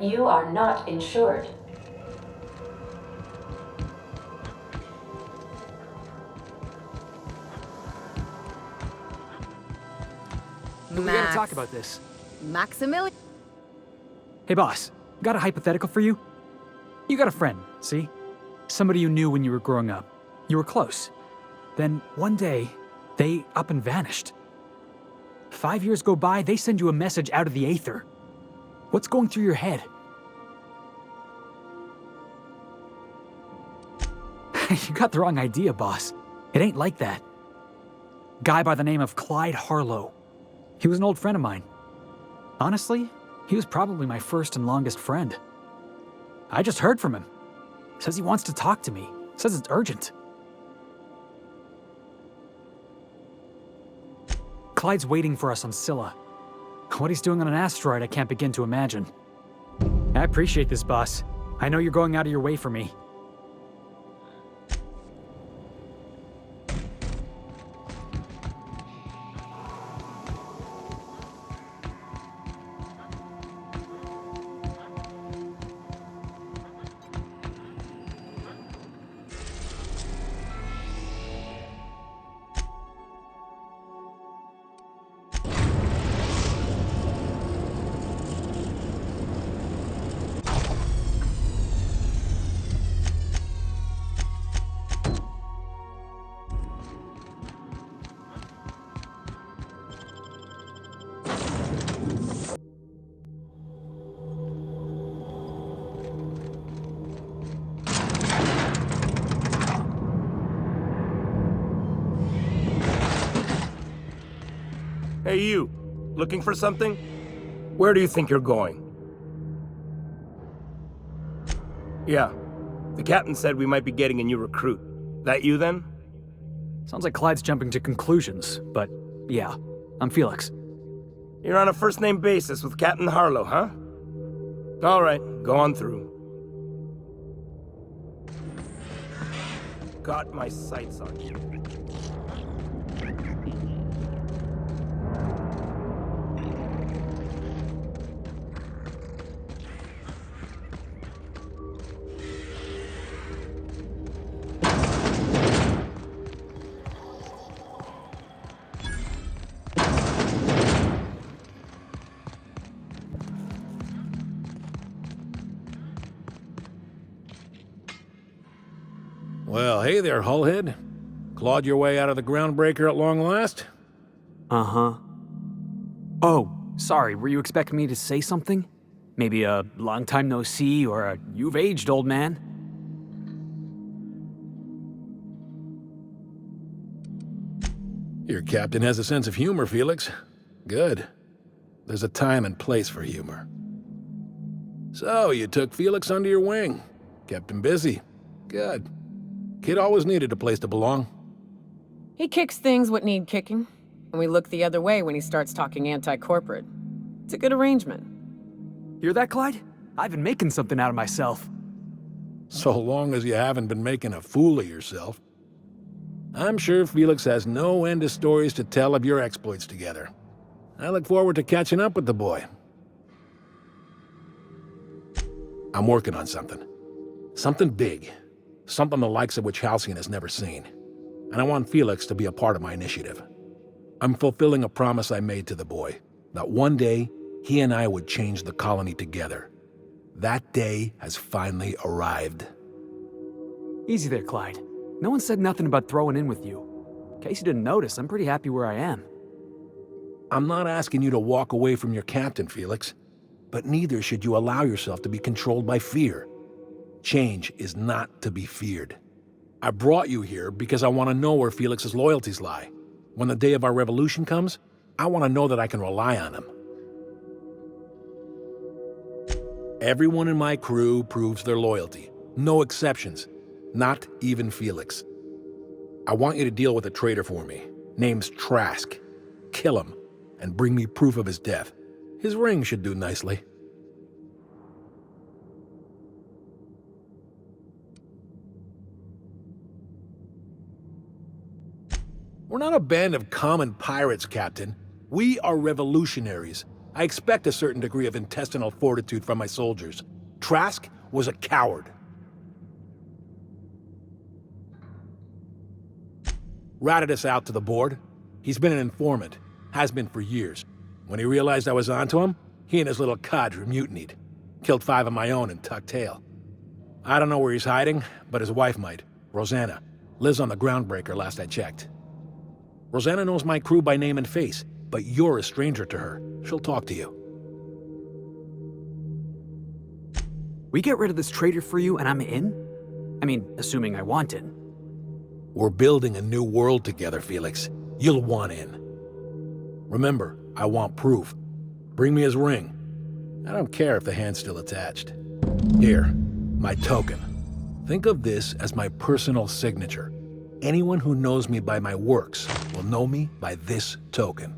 but you are not insured. We gotta talk about this. Maximilian. Hey boss, got a hypothetical for you? You got a friend, see? Somebody you knew when you were growing up. You were close. Then one day, they up and vanished. 5 years go by, they send you a message out of the aether. What's going through your head? You got the wrong idea, boss. It ain't like that. Guy by the name of Clyde Harlow. He was an old friend of mine. Honestly, he was probably my first and longest friend. I just heard from him. Says he wants to talk to me. Says it's urgent. Clyde's waiting for us on Scylla. What he's doing on an asteroid, I can't begin to imagine. I appreciate this, boss. I know you're going out of your way for me. Hey you, looking for something? Where do you think you're going? Yeah, the captain said we might be getting a new recruit. That you then? Sounds like Clyde's jumping to conclusions, but yeah, I'm Felix. You're on a first-name basis with Captain Harlow, huh? All right, go on through. Got my sights on you. Well, hey there, Hullhead. Clawed your way out of the Groundbreaker at long last? Uh-huh. Oh, sorry, were you expecting me to say something? Maybe a long time no see or a you've aged, old man? Your captain has a sense of humor, Felix. Good. There's a time and place for humor. So, you took Felix under your wing. Kept him busy. Good. Kid always needed a place to belong. He kicks things what need kicking, and we look the other way when he starts talking anti-corporate. It's a good arrangement. Hear that, Clyde? I've been making something out of myself. So long as you haven't been making a fool of yourself. I'm sure Felix has no end of stories to tell of your exploits together. I look forward to catching up with the boy. I'm working on something. Something big. Something the likes of which Halcyon has never seen. And I want Felix to be a part of my initiative. I'm fulfilling a promise I made to the boy, that one day he and I would change the colony together. That day has finally arrived. Easy there, Clyde. No one said nothing about throwing in with you. In case you didn't notice, I'm pretty happy where I am. I'm not asking you to walk away from your captain, Felix, but neither should you allow yourself to be controlled by fear. Change is not to be feared. I brought you here because I want to know where Felix's loyalties lie. When the day of our revolution comes, I want to know that I can rely on him. Everyone in my crew proves their loyalty. No exceptions. Not even Felix. I want you to deal with a traitor for me. Name's Trask. Kill him, and bring me proof of his death. His ring should do nicely. We're not a band of common pirates, Captain. We are revolutionaries. I expect a certain degree of intestinal fortitude from my soldiers. Trask was a coward. Ratted us out to the board. He's been an informant. Has been for years. When he realized I was onto him, he and his little cadre mutinied. Killed 5 of my own and tucked tail. I don't know where he's hiding, but his wife might. Rosanna. Lives on the Groundbreaker last I checked. Rosanna knows my crew by name and face, but you're a stranger to her. She'll talk to you. We get rid of this traitor for you and I'm in? I mean, assuming I want it. We're building a new world together, Felix. You'll want in. Remember, I want proof. Bring me his ring. I don't care if the hand's still attached. Here, my token. Think of this as my personal signature. Anyone who knows me by my works will know me by this token.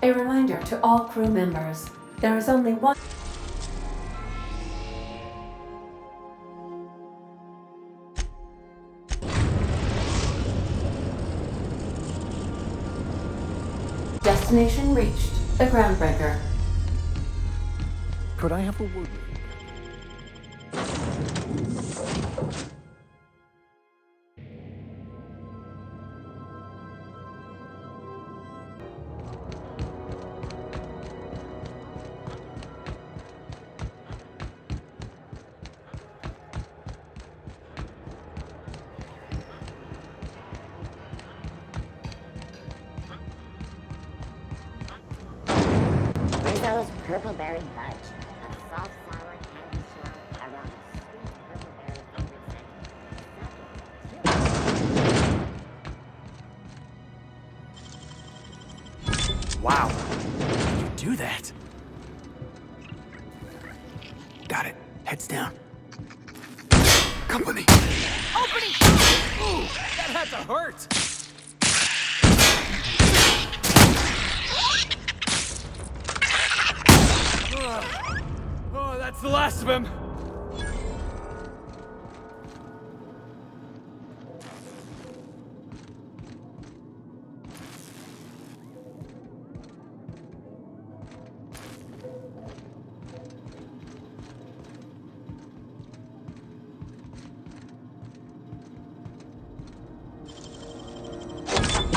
A reminder to all crew members, there is only one... Destination reached, the Groundbreaker. Could I have a word? Rizzo's Purple Berry Fudge. A soft, sour candy swirl around a sweet purple berry favorite scent. Wow. You do that? Got it. Heads down. Company! Opening! Ooh, that had to hurt! Oh, that's the last of him!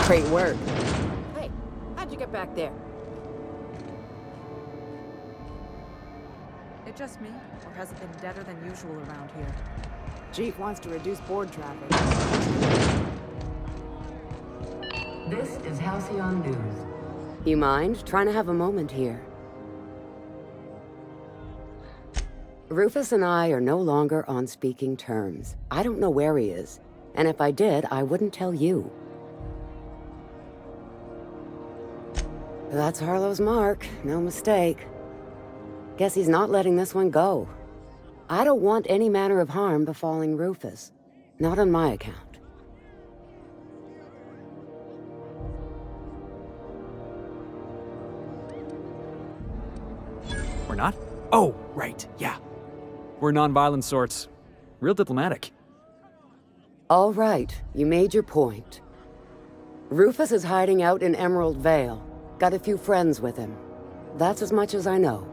Great work. Hey, how'd you get back there? It just me, or has it been deader than usual around here? Chief wants to reduce board traffic. This is Halcyon News. You mind trying to have a moment here? Rufus and I are no longer on speaking terms. I don't know where he is, and if I did, I wouldn't tell you. That's Harlow's mark, no mistake. Guess he's not letting this one go. I don't want any manner of harm befalling Rufus. Not on my account. We're not? Oh, right, yeah. We're non-violent sorts. Real diplomatic. All right, you made your point. Rufus is hiding out in Emerald Vale. Got a few friends with him. That's as much as I know.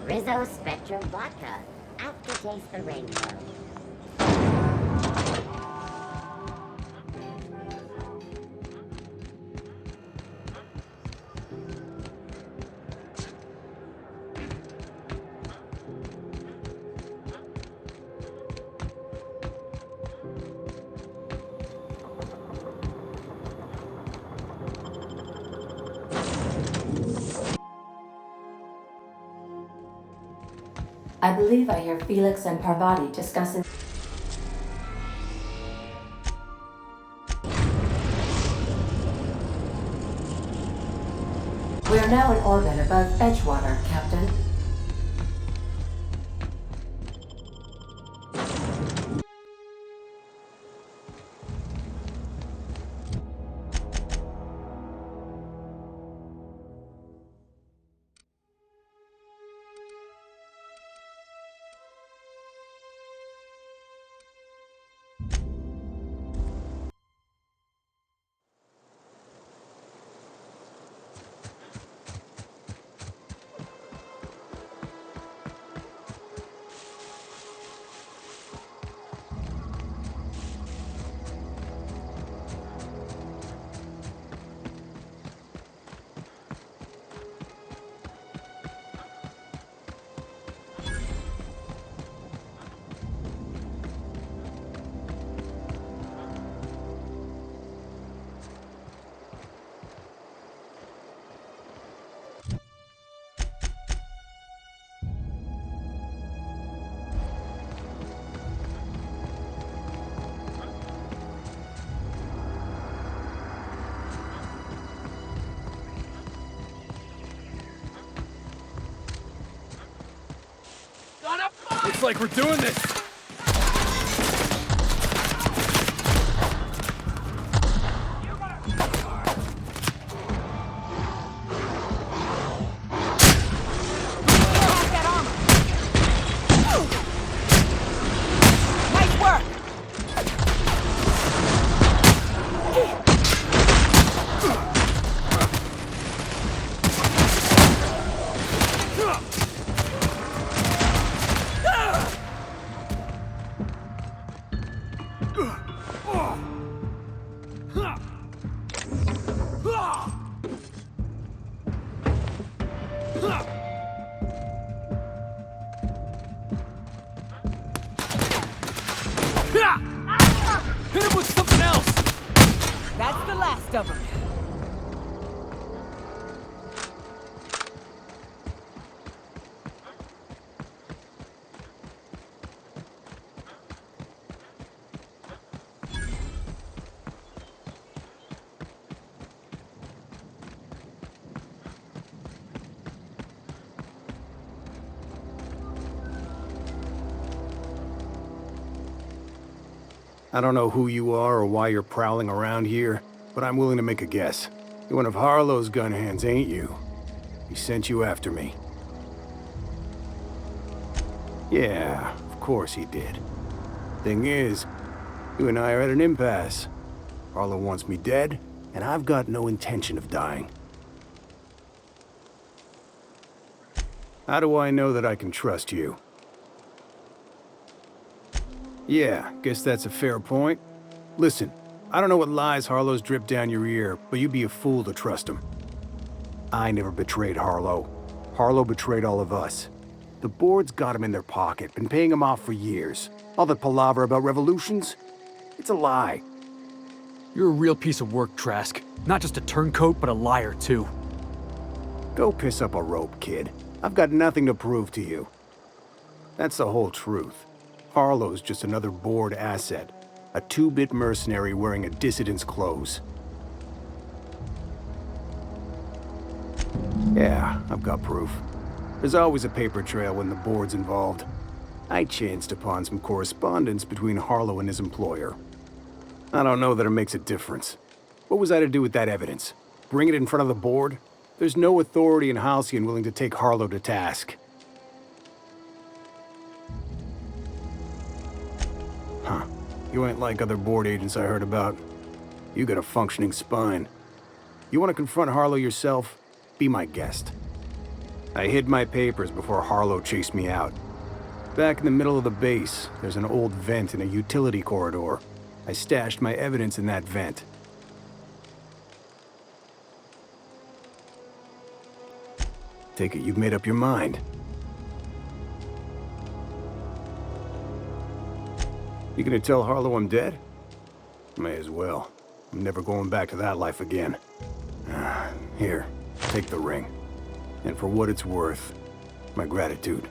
Rizzo Spectrum Vodka. Aftertaste the rainbow. I believe I hear Felix and Parvati discussing... We are now in orbit above Edgewater, Captain. Looks like we're doing this! Hit him with something else! That's the last of them. I don't know who you are or why you're prowling around here, but I'm willing to make a guess. You're one of Harlow's gun hands, ain't you? He sent you after me. Yeah, of course he did. Thing is, you and I are at an impasse. Harlow wants me dead, and I've got no intention of dying. How do I know that I can trust you? Yeah, guess that's a fair point. Listen, I don't know what lies Harlow's dripped down your ear, but you'd be a fool to trust him. I never betrayed Harlow. Harlow betrayed all of us. The board's got him in their pocket, been paying him off for years. All that palaver about revolutions? It's a lie. You're a real piece of work, Trask. Not just a turncoat, but a liar, too. Go piss up a rope, kid. I've got nothing to prove to you. That's the whole truth. Harlow's just another board asset. A two-bit mercenary wearing a dissident's clothes. Yeah, I've got proof. There's always a paper trail when the board's involved. I chanced upon some correspondence between Harlow and his employer. I don't know that it makes a difference. What was I to do with that evidence? Bring it in front of the board? There's no authority in Halcyon willing to take Harlow to task. Huh. You ain't like other board agents I heard about. You got a functioning spine. You want to confront Harlow yourself? Be my guest. I hid my papers before Harlow chased me out. Back in the middle of the base, there's an old vent in a utility corridor. I stashed my evidence in that vent. Take it you've made up your mind. You gonna tell Harlow I'm dead? May as well. I'm never going back to that life again. Here, take the ring. And for what it's worth, my gratitude.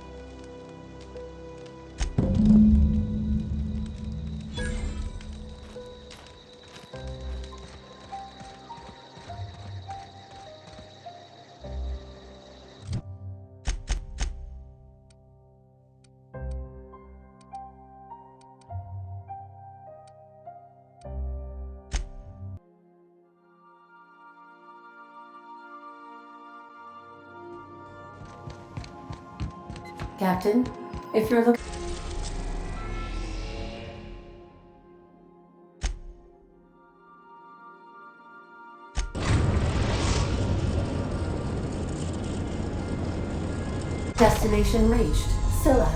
Captain, if you're looking... Destination reached. Scylla.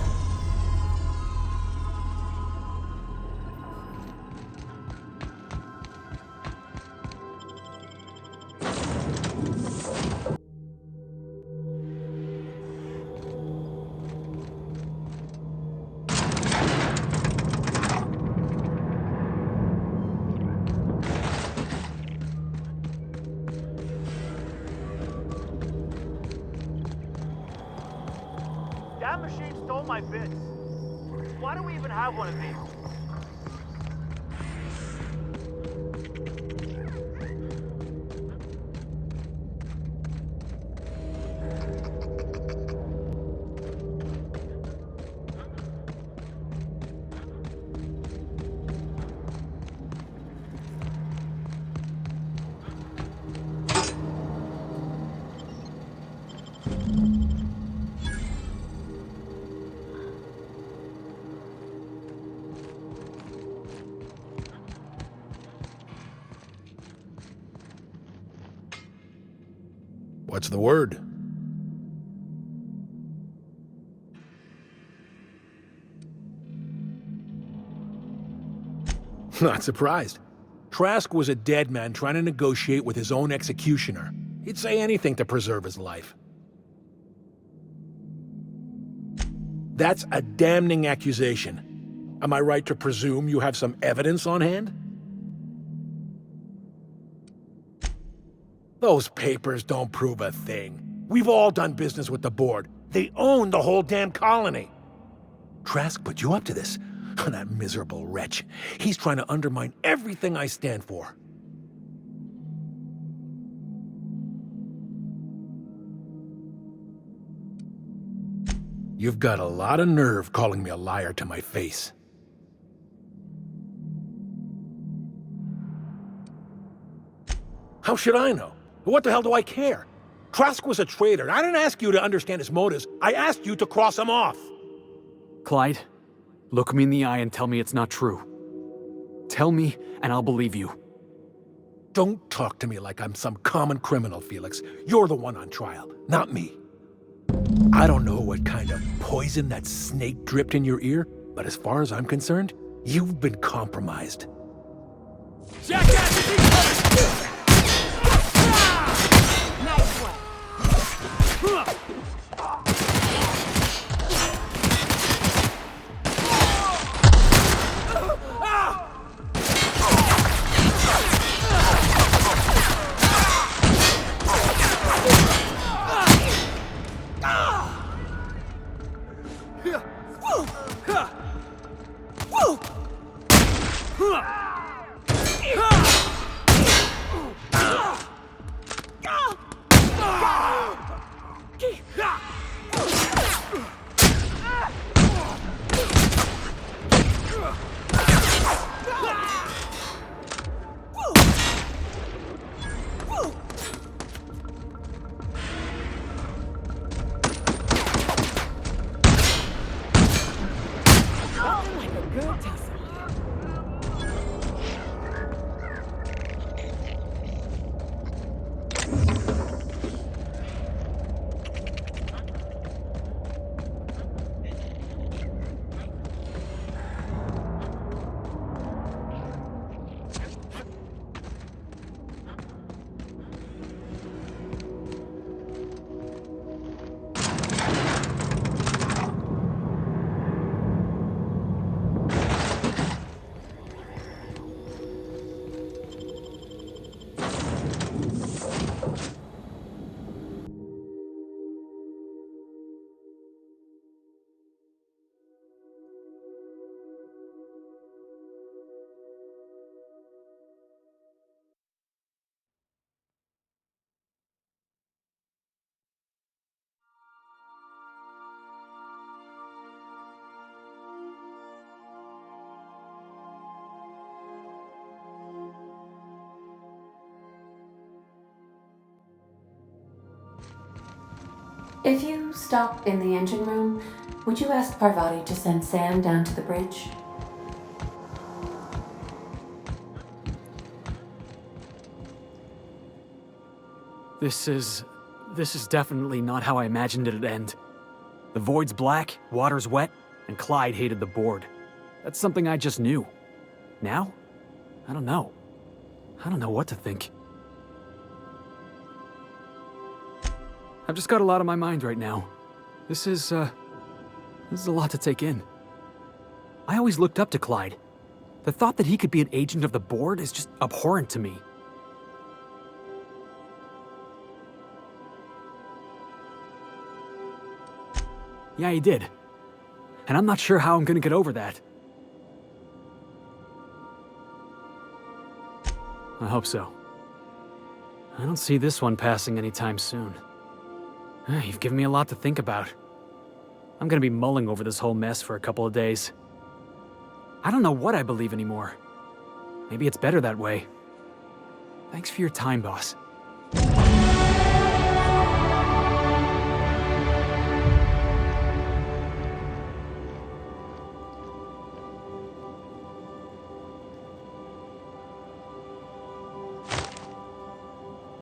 That machine stole my bits. Why do we even have one of these? What's the word? Not surprised. Trask was a dead man trying to negotiate with his own executioner. He'd say anything to preserve his life. That's a damning accusation. Am I right to presume you have some evidence on hand? Those papers don't prove a thing. We've all done business with the board. They own the whole damn colony. Trask put you up to this. That miserable wretch. He's trying to undermine everything I stand for. You've got a lot of nerve calling me a liar to my face. How should I know? What the hell do I care? Trask was a traitor, and I didn't ask you to understand his motives. I asked you to cross him off. Clyde, look me in the eye and tell me it's not true. Tell me, and I'll believe you. Don't talk to me like I'm some common criminal, Felix. You're the one on trial, not me. I don't know what kind of poison that snake dripped in your ear, but as far as I'm concerned, you've been compromised. Jackass is incoming! Nice one. If you stop in the engine room, would you ask Parvati to send Sam down to the bridge? This is definitely not how I imagined it'd end. The void's black, water's wet, and Clyde hated the board. That's something I just knew. Now? I don't know. I don't know what to think. I've just got a lot on my mind right now. This is a lot to take in. I always looked up to Clyde. The thought that he could be an agent of the board is just abhorrent to me. Yeah, he did. And I'm not sure how I'm gonna get over that. I hope so. I don't see this one passing anytime soon. You've given me a lot to think about. I'm gonna be mulling over this whole mess for a couple of days. I don't know what I believe anymore. Maybe it's better that way. Thanks for your time, boss.